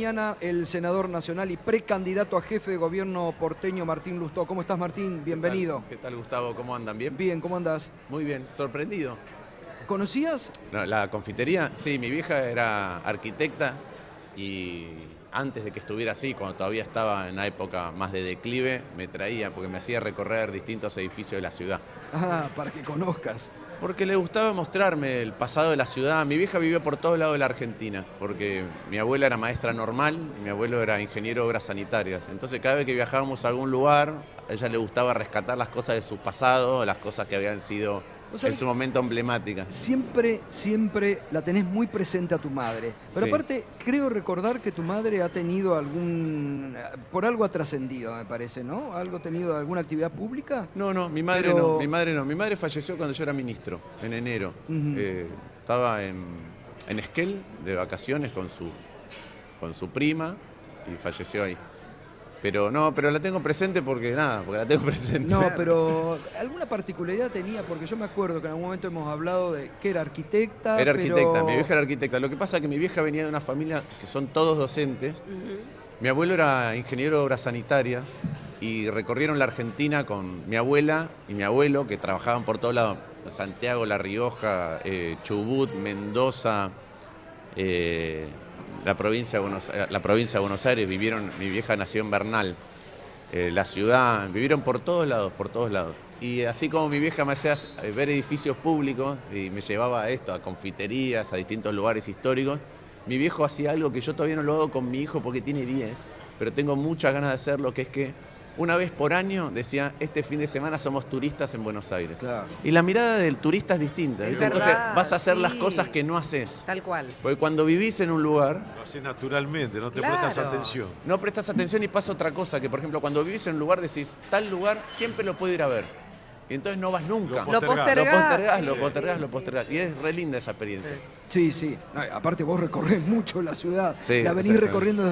Mañana el senador nacional y precandidato a jefe de gobierno porteño Martín Lustó. ¿Cómo estás, Martín? Bienvenido. ¿Qué tal, Gustavo? ¿Cómo andan? ¿Bien? Bien, ¿cómo andás? Muy bien, sorprendido. ¿Conocías? No, la confitería, sí, mi vieja era arquitecta y antes de que estuviera así, cuando todavía estaba en una época más de declive, me traía porque me hacía recorrer distintos edificios de la ciudad. Ah, para que conozcas. Porque le gustaba mostrarme el pasado de la ciudad. Mi vieja vivió por todos lados de la Argentina, porque mi abuela era maestra normal y mi abuelo era ingeniero de obras sanitarias. Entonces cada vez que viajábamos a algún lugar, a ella le gustaba rescatar las cosas de su pasado, las cosas que habían sido en su momento emblemáticas. Siempre la tenés muy presente a tu madre. Pero Sí. aparte, creo recordar que tu madre ha tenido por algo ha trascendido, me parece, ¿no? ¿Algo tenido, alguna actividad pública? No, mi madre Pero- no, mi madre no. Mi madre falleció cuando yo era ministro, en enero. Ujú. Estaba en Esquel, de vacaciones con su prima, y falleció ahí. Pero la tengo presente porque la tengo presente. No, pero alguna particularidad tenía, porque yo me acuerdo que en algún momento hemos hablado de que era arquitecta. Era pero- arquitecta, mi vieja era arquitecta. Lo que pasa es que mi vieja venía de una familia que son todos docentes. Mi abuelo era ingeniero de obras sanitarias y recorrieron la Argentina con mi abuela y mi abuelo, que trabajaban por todos lados. Santiago, La Rioja, Chubut, Mendoza, la provincia de Buenos Aires. Mi vieja nació en Bernal. La ciudad, vivieron por todos lados. Y así como mi vieja me hacía ver edificios públicos y me llevaba a esto, a confiterías, a distintos lugares históricos, mi viejo hacía algo que yo todavía no lo hago con mi hijo porque tiene 10, pero tengo muchas ganas de hacerlo, que es que una vez por año decía, este fin de semana somos turistas en Buenos Aires. Claro. Y la mirada del turista es distinta, Es ¿viste? verdad, Entonces vas a hacer las sí. cosas que no haces. Tal cual. Porque cuando vivís en un lugar, Lo haces naturalmente, no te Claro. prestas atención. no prestas atención y pasa otra cosa, que por ejemplo cuando vivís en un lugar decís, tal lugar siempre lo puedo ir a ver. Y entonces no vas nunca. Lo Lo postergás. Y es re linda esa experiencia. Sí. No, aparte vos recorres mucho la ciudad, Sí, la venís exactamente. recorriendo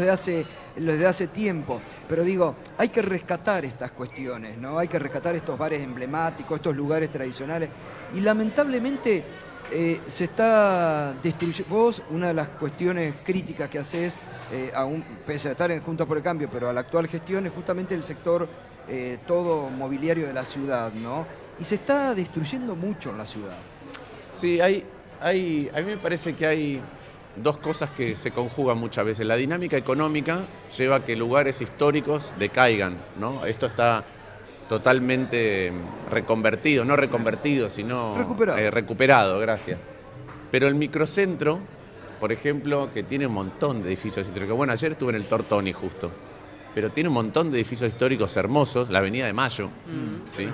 desde hace tiempo. Pero digo, hay que rescatar estas cuestiones, ¿no? Hay que rescatar estos bares emblemáticos, estos lugares tradicionales. Y lamentablemente se está destruyendo. Vos, una de las cuestiones críticas que haces, pese a estar en Juntos por el Cambio, pero a la actual gestión, es justamente el sector todo mobiliario de la ciudad, ¿no? Y se está destruyendo mucho en la ciudad. Sí, a mí me parece que hay dos cosas que se conjugan muchas veces. La dinámica económica lleva a que lugares históricos decaigan, ¿no? Esto está totalmente reconvertido, no reconvertido, sino recuperado, gracias. Pero el microcentro, por ejemplo, que tiene un montón de edificios históricos. Bueno, ayer estuve en el Tortoni justo, pero tiene un montón de edificios históricos hermosos, la Avenida de Mayo, ¿sí?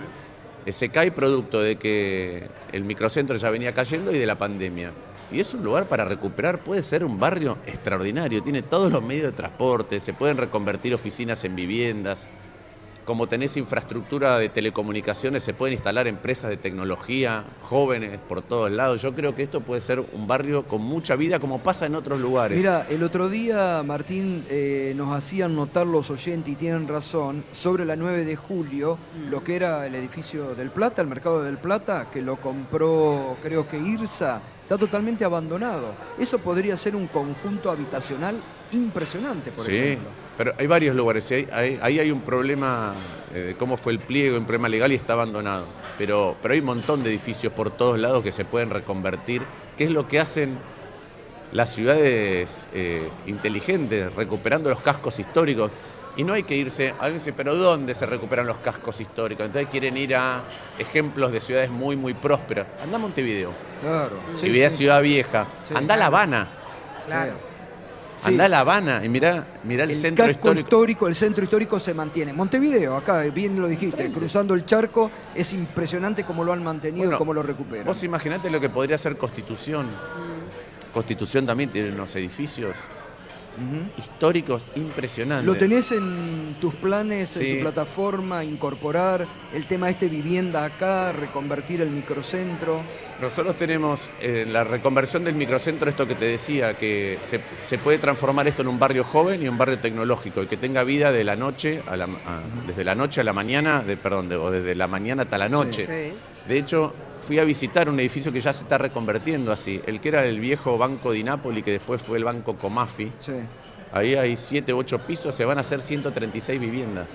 Se cae producto de que el microcentro ya venía cayendo y de la pandemia. Y es un lugar para recuperar, puede ser un barrio extraordinario, tiene todos los medios de transporte, se pueden reconvertir oficinas en viviendas. Como tenés infraestructura de telecomunicaciones, se pueden instalar empresas de tecnología, jóvenes por todos lados. Yo creo que esto puede ser un barrio con mucha vida, como pasa en otros lugares. Mira, el otro día, Martín, nos hacían notar los oyentes, y tienen razón, sobre la 9 de julio, lo que era el edificio del Plata, el mercado del Plata, que lo compró, creo que IRSA, está totalmente abandonado. Eso podría ser un conjunto habitacional impresionante, por ejemplo. Pero hay varios lugares, ahí hay un problema de cómo fue el pliego, un problema legal y está abandonado. Pero hay un montón de edificios por todos lados que se pueden reconvertir, que es lo que hacen las ciudades inteligentes, recuperando los cascos históricos. Y no hay que irse, alguien dice, pero ¿dónde se recuperan los cascos históricos? Entonces quieren ir a ejemplos de ciudades muy, muy prósperas. Andá a Montevideo, Claro. Montevideo, Ciudad Vieja, Sí. andá a La Habana. Claro. Sí. Andá a La Habana y mirá el centro casco histórico. el centro histórico se mantiene. Montevideo, acá, bien lo dijiste, cruzando el charco, es impresionante cómo lo han mantenido Bueno, y cómo lo recuperan. Vos imaginate lo que podría ser Constitución. Constitución también tiene unos edificios históricos impresionantes. ¿Lo tenés en tus planes, en Sí. tu plataforma, incorporar el tema vivienda acá, reconvertir el microcentro? Nosotros tenemos la reconversión del microcentro, esto que te decía, que se puede transformar esto en un barrio joven y un barrio tecnológico, y que tenga vida de la noche desde la noche a la mañana, o desde la mañana hasta la noche. Sí. De hecho, fui a visitar un edificio que ya se está reconvertiendo así, el que era el viejo Banco di Napoli, que después fue el Banco Comafi. Sí. Ahí hay 7 u 8 pisos, se van a hacer 136 viviendas.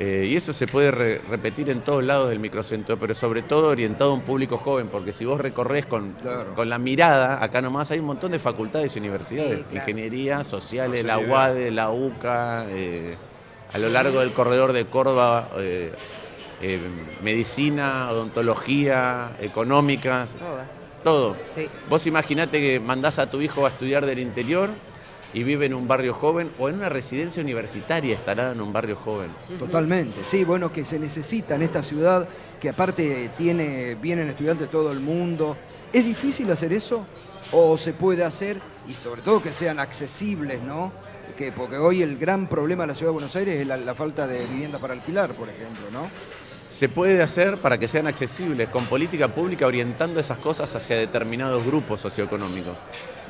Y eso se puede repetir en todos lados del microcentro, pero sobre todo orientado a un público joven, porque si vos recorres con la mirada, acá nomás hay un montón de facultades y universidades, sí, claro. Ingeniería, sociales, la UADE, la UCA, a lo largo del corredor de Córdoba, medicina, odontología, económicas, todo. Sí. Vos imaginate que mandás a tu hijo a estudiar del interior y vive en un barrio joven o en una residencia universitaria instalada en un barrio joven. Totalmente, sí, bueno, que se necesita en esta ciudad, que aparte vienen estudiantes de todo el mundo. ¿Es difícil hacer eso? ¿O se puede hacer? Y sobre todo que sean accesibles, ¿no? Porque hoy el gran problema de la ciudad de Buenos Aires es la falta de vivienda para alquilar, por ejemplo, ¿no? Se puede hacer para que sean accesibles, con política pública orientando esas cosas hacia determinados grupos socioeconómicos.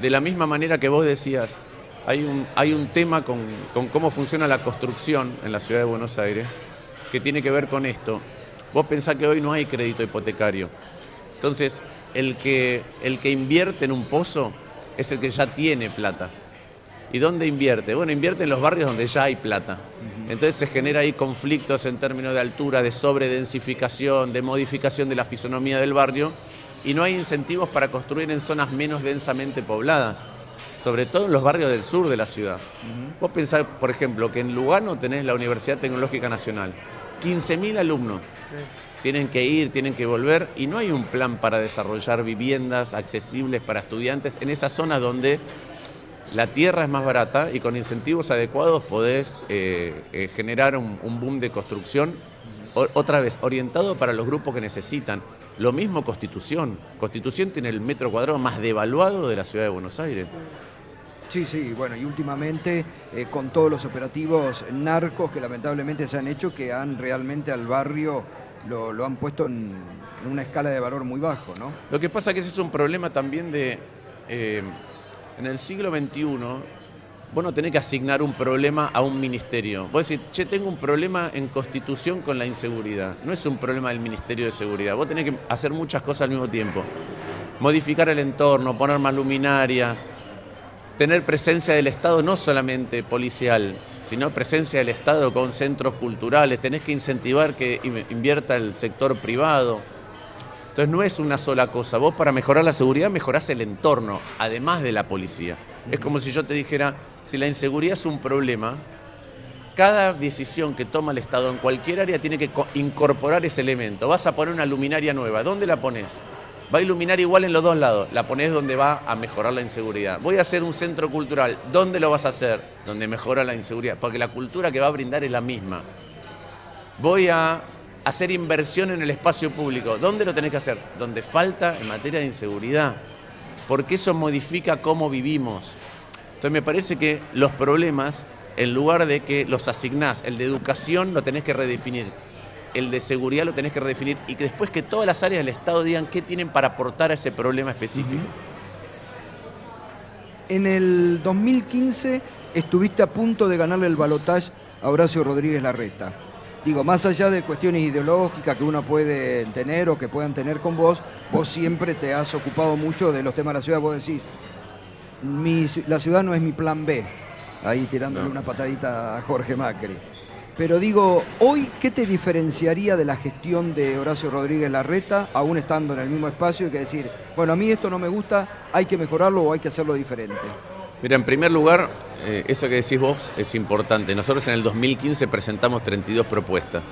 De la misma manera que vos decías, hay un tema con cómo funciona la construcción en la ciudad de Buenos Aires que tiene que ver con esto. Vos pensás que hoy no hay crédito hipotecario. Entonces, el que invierte en un pozo es el que ya tiene plata. ¿Y dónde invierte? Bueno, invierte en los barrios donde ya hay plata. Entonces se genera ahí conflictos en términos de altura, de sobredensificación, de modificación de la fisonomía del barrio, y no hay incentivos para construir en zonas menos densamente pobladas, sobre todo en los barrios del sur de la ciudad. Vos pensás, por ejemplo, que en Lugano tenés la Universidad Tecnológica Nacional, 15.000 alumnos. Tienen que ir, tienen que volver, y no hay un plan para desarrollar viviendas accesibles para estudiantes en esas zonas donde la tierra es más barata y con incentivos adecuados podés generar un boom de construcción, otra vez, orientado para los grupos que necesitan. Lo mismo Constitución. Constitución tiene el metro cuadrado más devaluado de la ciudad de Buenos Aires. Sí, sí, bueno, y últimamente con todos los operativos narcos que lamentablemente se han hecho, que han realmente al barrio lo han puesto en una escala de valor muy bajo, ¿no? Lo que pasa es que ese es un problema también de... en el siglo XXI, vos no tenés que asignar un problema a un ministerio. Vos decís, che, tengo un problema en Constitución con la inseguridad. No es un problema del Ministerio de Seguridad. Vos tenés que hacer muchas cosas al mismo tiempo. Modificar el entorno, poner más luminaria, tener presencia del Estado no solamente policial, sino presencia del Estado con centros culturales. Tenés que incentivar que invierta el sector privado. Entonces no es una sola cosa. Vos para mejorar la seguridad mejorás el entorno, además de la policía. Es como si yo te dijera, si la inseguridad es un problema, cada decisión que toma el Estado en cualquier área tiene que incorporar ese elemento. Vas a poner una luminaria nueva, ¿dónde la pones? Va a iluminar igual en los dos lados, la ponés donde va a mejorar la inseguridad. Voy a hacer un centro cultural, ¿dónde lo vas a hacer? Donde mejora la inseguridad, porque la cultura que va a brindar es la misma. Voy a hacer inversión en el espacio público. ¿Dónde lo tenés que hacer? Donde falta en materia de inseguridad, porque eso modifica cómo vivimos. Entonces me parece que los problemas, en lugar de que los asignás, el de educación lo tenés que redefinir, el de seguridad lo tenés que redefinir, y que después que todas las áreas del Estado digan qué tienen para aportar a ese problema específico. En el 2015 estuviste a punto de ganarle el balotaje a Horacio Rodríguez Larreta. Digo, más allá de cuestiones ideológicas que uno puede tener o que puedan tener con vos siempre te has ocupado mucho de los temas de la ciudad. Vos decís, la ciudad no es mi plan B, ahí tirándole una patadita a Jorge Macri. Pero digo, hoy, ¿qué te diferenciaría de la gestión de Horacio Rodríguez Larreta, aún estando en el mismo espacio, y que decir, bueno, a mí esto no me gusta, hay que mejorarlo o hay que hacerlo diferente? Mira, en primer lugar, eso que decís vos es importante. Nosotros en el 2015 presentamos 32 propuestas.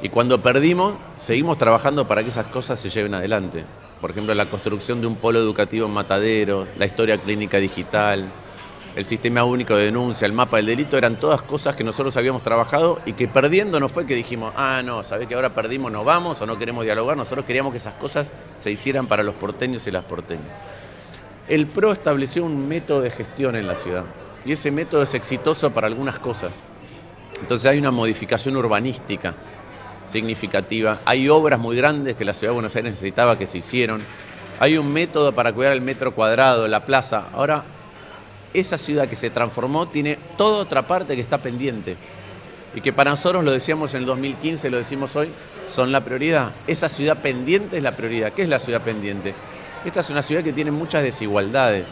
Y cuando perdimos, seguimos trabajando para que esas cosas se lleven adelante. Por ejemplo, la construcción de un polo educativo en Matadero, la historia clínica digital, el sistema único de denuncia, el mapa del delito, eran todas cosas que nosotros habíamos trabajado y que perdiendo no fue que dijimos, no, ¿sabés que ahora perdimos, nos vamos o no queremos dialogar? Nosotros queríamos que esas cosas se hicieran para los porteños y las porteñas. El PRO estableció un método de gestión en la ciudad y ese método es exitoso para algunas cosas. Entonces hay una modificación urbanística significativa, hay obras muy grandes que la ciudad de Buenos Aires necesitaba que se hicieron, hay un método para cuidar el metro cuadrado, la plaza. Ahora, esa ciudad que se transformó tiene toda otra parte que está pendiente y que para nosotros, lo decíamos en el 2015, lo decimos hoy, son la prioridad. Esa ciudad pendiente es la prioridad. ¿Qué es la ciudad pendiente? Esta es una ciudad que tiene muchas desigualdades.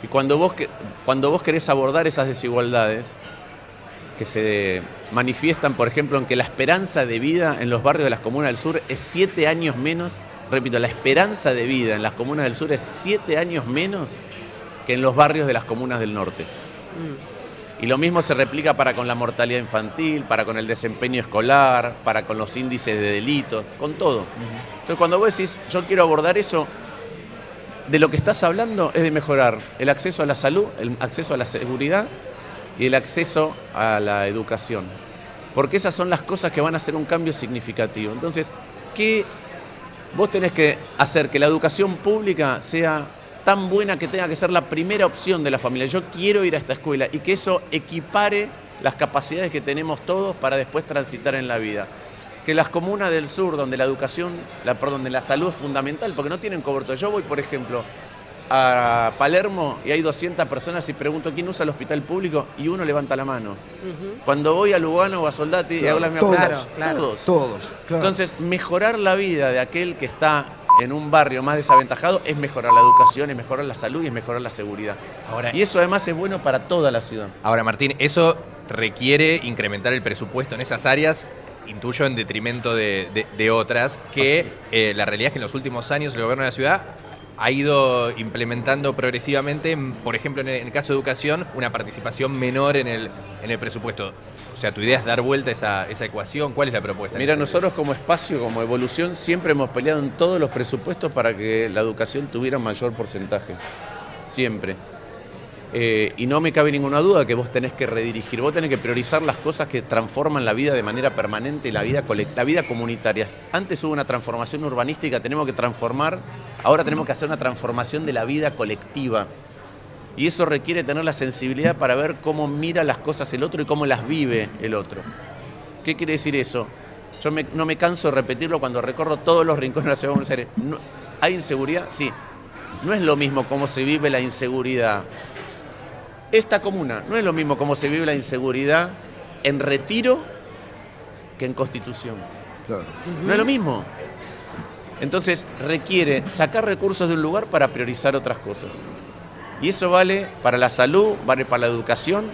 Y cuando vos querés abordar esas desigualdades, que se manifiestan, por ejemplo, en que la esperanza de vida en los barrios de las comunas del sur es 7 años menos, repito, la esperanza de vida en las comunas del sur es 7 años menos que en los barrios de las comunas del norte. Y lo mismo se replica para con la mortalidad infantil, para con el desempeño escolar, para con los índices de delitos, con todo. Entonces, cuando vos decís, yo quiero abordar eso, de lo que estás hablando es de mejorar el acceso a la salud, el acceso a la seguridad y el acceso a la educación. Porque esas son las cosas que van a hacer un cambio significativo. Entonces, ¿qué vos tenés que hacer? Que la educación pública sea tan buena que tenga que ser la primera opción de la familia. Yo quiero ir a esta escuela y que eso equipare las capacidades que tenemos todos para después transitar en la vida. Que las comunas del sur, donde la educación, donde la salud es fundamental, porque no tienen cobertura. Yo voy, por ejemplo, a Palermo y hay 200 personas y pregunto quién usa el hospital público y uno levanta la mano. Cuando voy a Lugano o a Soldati, Claro, todos. Claro. Entonces, mejorar la vida de aquel que está en un barrio más desaventajado es mejorar la educación, es mejorar la salud y es mejorar la seguridad. Y eso además es bueno para toda la ciudad. Ahora, Martín, eso requiere incrementar el presupuesto en esas áreas, intuyo en detrimento de otras, que la realidad es que en los últimos años el gobierno de la ciudad ha ido implementando progresivamente, por ejemplo, en el caso de educación, una participación menor en el presupuesto. O sea, ¿tu idea es dar vuelta a esa ecuación? ¿Cuál es la propuesta? Mira, nosotros como espacio, como evolución, siempre hemos peleado en todos los presupuestos para que la educación tuviera un mayor porcentaje. Siempre. Y no me cabe ninguna duda que vos tenés que redirigir, vos tenés que priorizar las cosas que transforman la vida de manera permanente y la vida comunitaria. Antes hubo una transformación urbanística, tenemos que transformar, ahora tenemos que hacer una transformación de la vida colectiva. Y eso requiere tener la sensibilidad para ver cómo mira las cosas el otro y cómo las vive el otro. ¿Qué quiere decir eso? Yo no me canso de repetirlo cuando recorro todos los rincones de la ciudad de Buenos Aires. ¿Hay inseguridad? Sí. No es lo mismo cómo se vive la inseguridad. Esta comuna no es lo mismo cómo se vive la inseguridad en Retiro que en Constitución. Claro. No es lo mismo. Entonces requiere sacar recursos de un lugar para priorizar otras cosas. Y eso vale para la salud, vale para la educación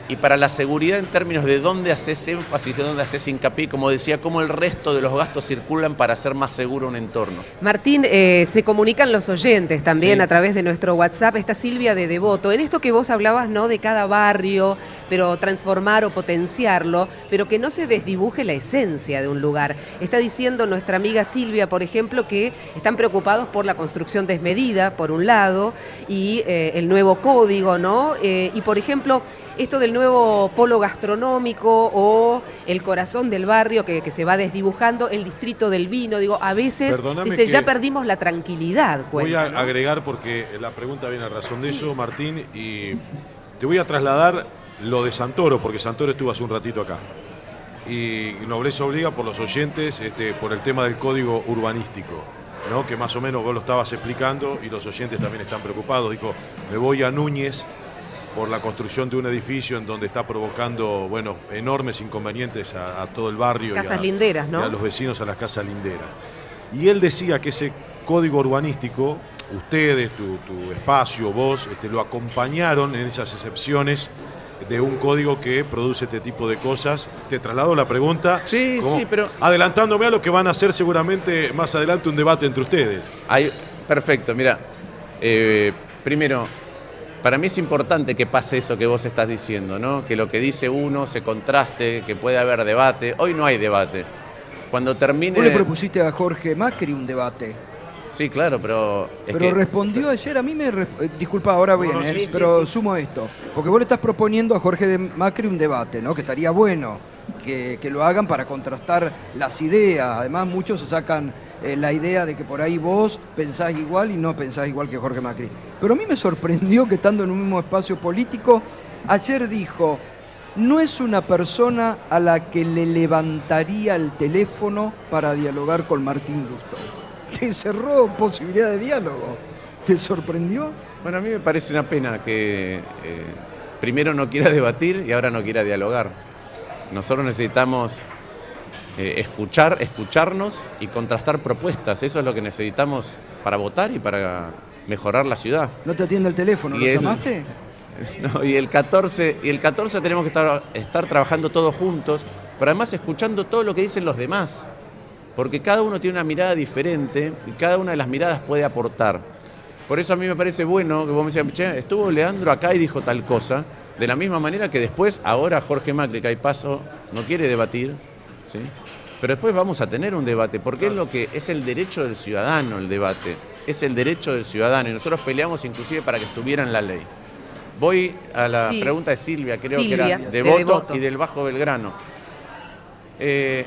y para la seguridad en términos de dónde haces énfasis, de dónde haces hincapié, como decía, cómo el resto de los gastos circulan para hacer más seguro un entorno. Martín, se comunican los oyentes también Sí. a través de nuestro WhatsApp. Está Silvia de Devoto. En esto que vos hablabas, ¿no?, de cada barrio, pero transformar o potenciarlo, pero que no se desdibuje la esencia de un lugar. Está diciendo nuestra amiga Silvia, por ejemplo, que están preocupados por la construcción desmedida, por un lado, y el nuevo código, ¿no? Y, por ejemplo, esto del nuevo polo gastronómico o el corazón del barrio que se va desdibujando, el distrito del vino, digo, a veces dice, ya perdimos la tranquilidad. Voy a ¿no? agregar, porque la pregunta viene a razón de eso, Martín, y te voy a trasladar lo de Santoro, porque Santoro estuvo hace un ratito acá. Y Nobleza Obliga por los oyentes, por el tema del código urbanístico, ¿no?, que más o menos vos lo estabas explicando y los oyentes también están preocupados. Dijo, me voy a Núñez por la construcción de un edificio en donde está provocando, bueno, enormes inconvenientes a todo el barrio Casas linderas, ¿no? y a los vecinos a las casas linderas. Y él decía que ese código urbanístico, ustedes, tu espacio, vos, lo acompañaron en esas excepciones de un código que produce este tipo de cosas. Te traslado la pregunta. Sí, sí, pero adelantándome a lo que van a hacer seguramente más adelante un debate entre ustedes. Perfecto, mira. Primero, para mí es importante que pase eso que vos estás diciendo, ¿no? Que lo que dice uno se contraste, que puede haber debate. Hoy no hay debate. Cuando termine... Vos le propusiste a Jorge Macri un debate. Sí, claro, pero... respondió ayer, a mí me... Disculpa, ahora viene, sí, pero sumo esto. Porque vos le estás proponiendo a Jorge Macri un debate, ¿no? Que estaría bueno que lo hagan para contrastar las ideas. Además, muchos se sacan la idea de que por ahí vos pensás igual y no pensás igual que Jorge Macri. Pero a mí me sorprendió que estando en un mismo espacio político, ayer dijo, no es una persona a la que le levantaría el teléfono para dialogar con Martín Lustó. Te cerró posibilidad de diálogo. ¿Te sorprendió? Bueno, a mí me parece una pena que primero no quiera debatir y ahora no quiera dialogar. Nosotros necesitamos escucharnos y contrastar propuestas. Eso es lo que necesitamos para votar y para mejorar la ciudad. ¿No te atiende el teléfono? ¿Lo Y llamaste? No, y el 14 tenemos que estar trabajando todos juntos, pero además escuchando todo lo que dicen los demás, porque cada uno tiene una mirada diferente y cada una de las miradas puede aportar. Por eso a mí me parece bueno que vos me decías, che, estuvo Leandro acá y dijo tal cosa, de la misma manera que después, ahora Jorge Macri, que hay paso, no quiere debatir, ¿sí? Pero después vamos a tener un debate, porque es el derecho del ciudadano el debate, es el derecho del ciudadano, y nosotros peleamos inclusive para que estuviera en la ley. Voy a la pregunta de Silvia, creo que era de Devoto y del Bajo Belgrano. El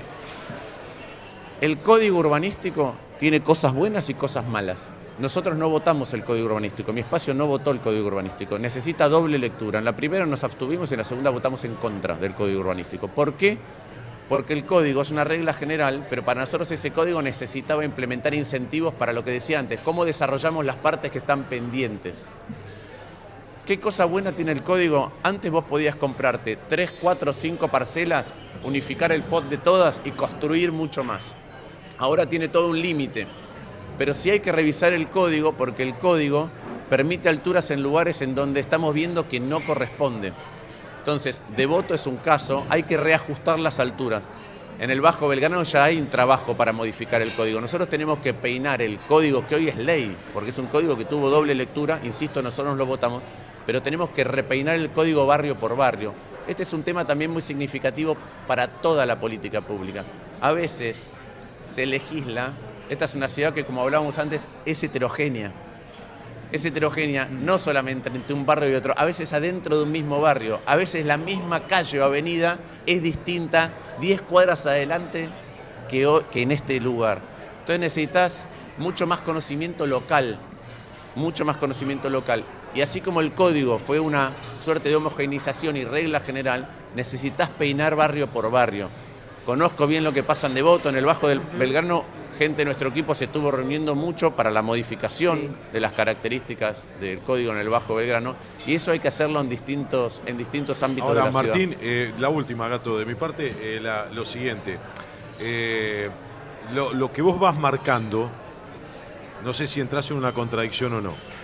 código urbanístico tiene cosas buenas y cosas malas. Nosotros no votamos el código urbanístico, mi espacio no votó el código urbanístico, necesita doble lectura. En la primera nos abstuvimos y en la segunda votamos en contra del código urbanístico. ¿Por qué? Porque el código es una regla general, pero para nosotros ese código necesitaba implementar incentivos para lo que decía antes, cómo desarrollamos las partes que están pendientes. ¿Qué cosa buena tiene el código? Antes vos podías comprarte 3, 4, 5 parcelas, unificar el FOT de todas y construir mucho más. Ahora tiene todo un límite, pero sí hay que revisar el código porque el código permite alturas en lugares en donde estamos viendo que no corresponde. Entonces, Devoto es un caso, hay que reajustar las alturas. En el Bajo Belgrano ya hay un trabajo para modificar el código. Nosotros tenemos que peinar el código que hoy es ley, porque es un código que tuvo doble lectura, insisto, nosotros lo votamos, pero tenemos que repeinar el código barrio por barrio. Este es un tema también muy significativo para toda la política pública. A veces se legisla, esta es una ciudad que, como hablábamos antes, es heterogénea. Es heterogénea no solamente entre un barrio y otro, a veces adentro de un mismo barrio, a veces la misma calle o avenida es distinta 10 cuadras adelante que en este lugar. Entonces necesitas mucho más conocimiento local, mucho más conocimiento local. Y así como el código fue una suerte de homogeneización y regla general, necesitas peinar barrio por barrio. Conozco bien lo que pasa en Devoto, en el Bajo del Belgrano, gente de nuestro equipo se estuvo reuniendo mucho para la modificación de las características del código en el Bajo Belgrano, y eso hay que hacerlo en distintos ámbitos de la ciudad. Martín, la última, Gato, de mi parte, lo siguiente. Lo que vos vas marcando, no sé si entras en una contradicción o no.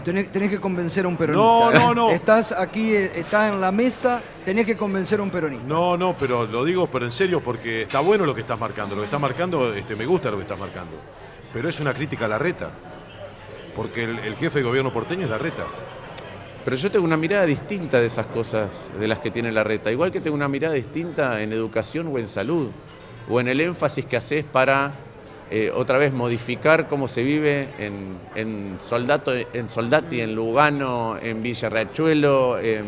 Tenés que convencer a un peronista. No. Estás aquí, estás en la mesa, tenés que convencer a un peronista. No, pero lo digo pero en serio porque está bueno lo que estás marcando. Lo que estás marcando, me gusta lo que estás marcando. Pero es una crítica a Larreta. Porque el jefe de gobierno porteño es Larreta. Pero yo tengo una mirada distinta de esas cosas de las que tiene Larreta. Igual que tengo una mirada distinta en educación o en salud. O en el énfasis que haces para... otra vez modificar cómo se vive en Soldati, en Lugano, en Villa Riachuelo, en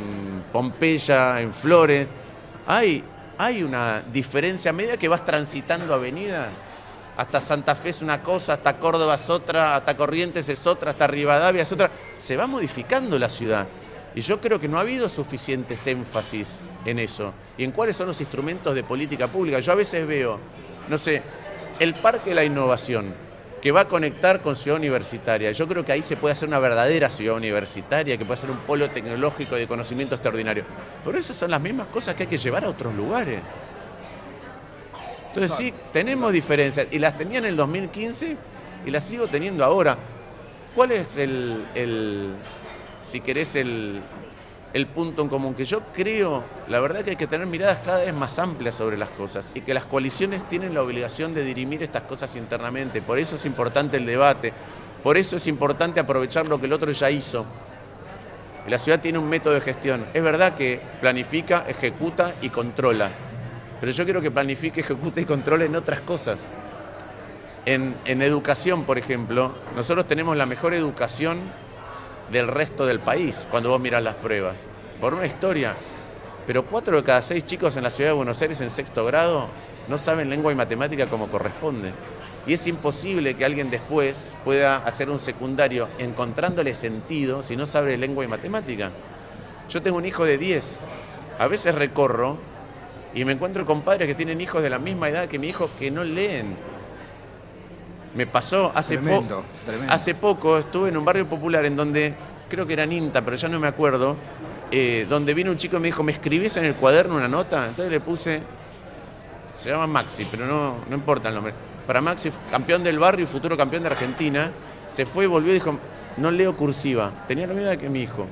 Pompeya, en Flores. Hay una diferencia a medida que vas transitando avenida. Hasta Santa Fe es una cosa, hasta Córdoba es otra, hasta Corrientes es otra, hasta Rivadavia es otra. Se va modificando la ciudad. Y yo creo que no ha habido suficientes énfasis en eso. Y en cuáles son los instrumentos de política pública. Yo a veces veo, no sé, el Parque de la Innovación, que va a conectar con Ciudad Universitaria. Yo creo que ahí se puede hacer una verdadera ciudad universitaria, que puede ser un polo tecnológico de conocimiento extraordinario. Pero esas son las mismas cosas que hay que llevar a otros lugares. Entonces sí, tenemos diferencias, y las tenía en el 2015 y las sigo teniendo ahora. ¿Cuál es si querés, el punto en común? Que yo creo, la verdad, que hay que tener miradas cada vez más amplias sobre las cosas y que las coaliciones tienen la obligación de dirimir estas cosas internamente. Por eso es importante el debate, por eso es importante aprovechar lo que el otro ya hizo. La ciudad tiene un método de gestión. Es verdad que planifica, ejecuta y controla, pero yo quiero que planifique, ejecute y controle en otras cosas. En educación, por ejemplo, nosotros tenemos la mejor educación del resto del país, cuando vos mirás las pruebas, por una historia. Pero 4 de cada 6 chicos en la ciudad de Buenos Aires en 6º grado no saben lengua y matemática como corresponde. Y es imposible que alguien después pueda hacer un secundario encontrándole sentido si no sabe lengua y matemática. Yo tengo un hijo de 10. A veces recorro y me encuentro con padres que tienen hijos de la misma edad que mi hijo que no leen. Me pasó hace poco, estuve en un barrio popular en donde, creo que era Ninta, pero ya no me acuerdo, donde vino un chico y me dijo, ¿me escribís en el cuaderno una nota? Entonces le puse, se llama Maxi, pero no importa el nombre. Para Maxi, campeón del barrio y futuro campeón de Argentina, se fue y volvió y dijo, no leo cursiva. Tenía la misma edad que mi hijo.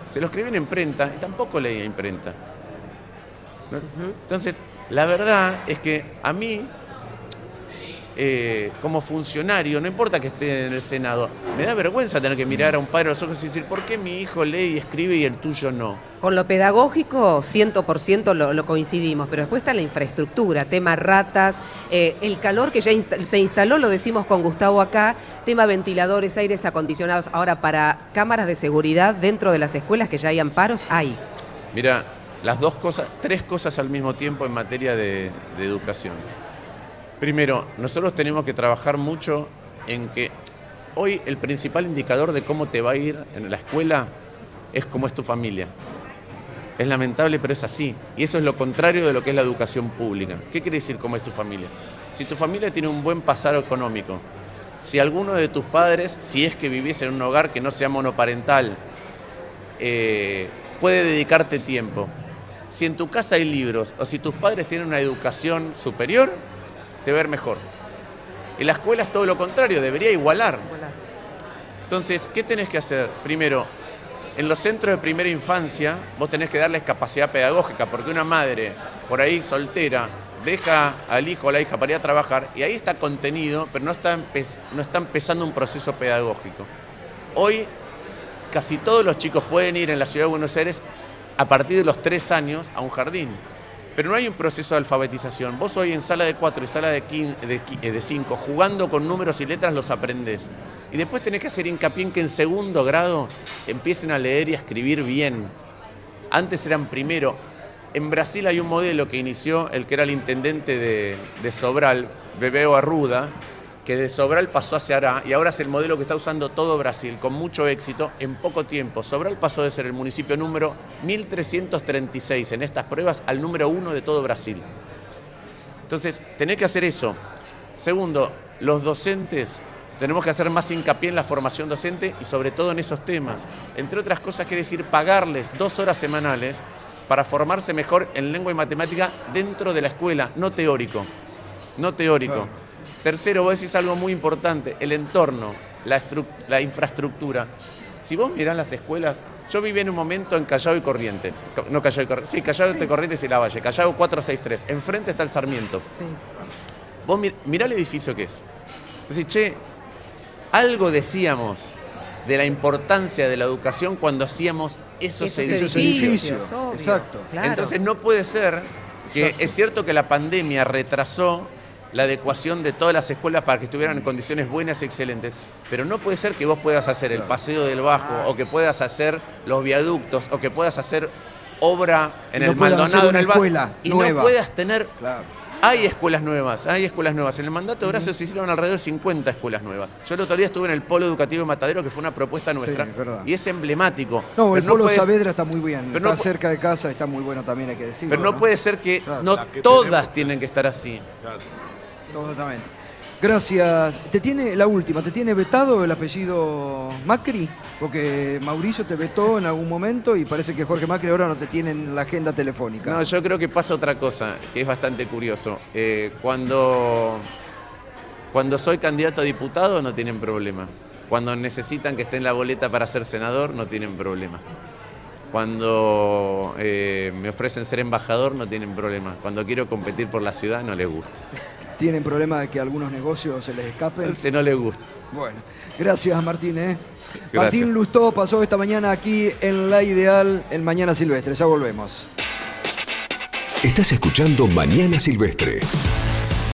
Se lo escribí en imprenta y tampoco leía imprenta. ¿No? Entonces, la verdad es que a mí, como funcionario, no importa que esté en el Senado, me da vergüenza tener que mirar a un padre a los ojos y decir, ¿por qué mi hijo lee y escribe y el tuyo no? Con lo pedagógico, 100% lo coincidimos, pero después está la infraestructura, tema ratas, el calor que ya se instaló, lo decimos con Gustavo acá, tema ventiladores, aires acondicionados. Ahora, para cámaras de seguridad dentro de las escuelas que ya hay amparos, hay. Mira, tres cosas al mismo tiempo en materia de educación. Primero, nosotros tenemos que trabajar mucho en que hoy el principal indicador de cómo te va a ir en la escuela es cómo es tu familia. Es lamentable, pero es así. Y eso es lo contrario de lo que es la educación pública. ¿Qué quiere decir cómo es tu familia? Si tu familia tiene un buen pasar económico, si alguno de tus padres, si es que vivís en un hogar que no sea monoparental, puede dedicarte tiempo. Si en tu casa hay libros o si tus padres tienen una educación superior, te va a ver mejor. Y la escuela es todo lo contrario, debería igualar. Entonces, ¿qué tenés que hacer? Primero, en los centros de primera infancia, vos tenés que darles capacidad pedagógica, porque una madre, por ahí soltera, deja al hijo o a la hija para ir a trabajar, y ahí está contenido, pero no está empezando un proceso pedagógico. Hoy, casi todos los chicos pueden ir en la ciudad de Buenos Aires a partir de los 3 años a un jardín. Pero no hay un proceso de alfabetización. Vos hoy en sala de 4 y sala de 5, jugando con números y letras, los aprendés. Y después tenés que hacer hincapié en que en segundo grado empiecen a leer y a escribir bien. Antes eran primero. En Brasil hay un modelo que inició el que era el intendente de Sobral, Bebeo Arruda, que de Sobral pasó a Ceará y ahora es el modelo que está usando todo Brasil con mucho éxito en poco tiempo. Sobral pasó de ser el municipio número 1336 en estas pruebas al número 1 de todo Brasil. Entonces, tenés que hacer eso. Segundo, los docentes tenemos que hacer más hincapié en la formación docente y sobre todo en esos temas. Entre otras cosas, quiere decir pagarles 2 horas semanales para formarse mejor en lengua y matemática dentro de la escuela, no teórico. No teórico. Claro. Tercero, vos decís algo muy importante, el entorno, la infraestructura. Si vos mirás las escuelas, yo viví en un momento en Callao y Corrientes, no Callao y Corrientes, sí, Callao y Corrientes y Lavalle, Callao 463, enfrente está el Sarmiento. Sí. Vos mirá el edificio que es. Decís, che, algo decíamos de la importancia de la educación cuando hacíamos esos edificios. Obvio, Exacto. Claro. Entonces no puede ser que, Exacto. es cierto que la pandemia retrasó la adecuación de todas las escuelas para que estuvieran en condiciones buenas y excelentes, pero no puede ser que vos puedas hacer el paseo del Bajo o que puedas hacer los viaductos o que puedas hacer obra en el Maldonado, en el Bajo, y no puedas tener... Claro. Hay escuelas nuevas. En el mandato de Horacio se hicieron alrededor de 50 escuelas nuevas. Yo el otro día estuve en el Polo Educativo de Matadero, que fue una propuesta nuestra, Sí, es verdad. y es emblemático. No, el Pero Polo puedes- Saavedra está muy bien, pero no está cerca de casa, está muy bueno también, hay que decirlo. Pero no puede ser que Claro. no La que todas tenemos- tienen que estar así. Claro. Totalmente. Gracias. La última, ¿te tiene vetado el apellido Macri? Porque Mauricio te vetó en algún momento y parece que Jorge Macri ahora no te tiene en la agenda telefónica. No, yo creo que pasa otra cosa, que es bastante curioso. Cuando soy candidato a diputado no tienen problema. Cuando necesitan que esté en la boleta para ser senador no tienen problema. Cuando me ofrecen ser embajador no tienen problema. Cuando quiero competir por la ciudad no les gusta. ¿Tienen problema de que algunos negocios se les escapen? Ese no les gusta. Bueno, gracias Martín. Gracias. Martín Lustó pasó esta mañana aquí en La Ideal, en Mañana Silvestre. Ya volvemos. Estás escuchando Mañana Silvestre.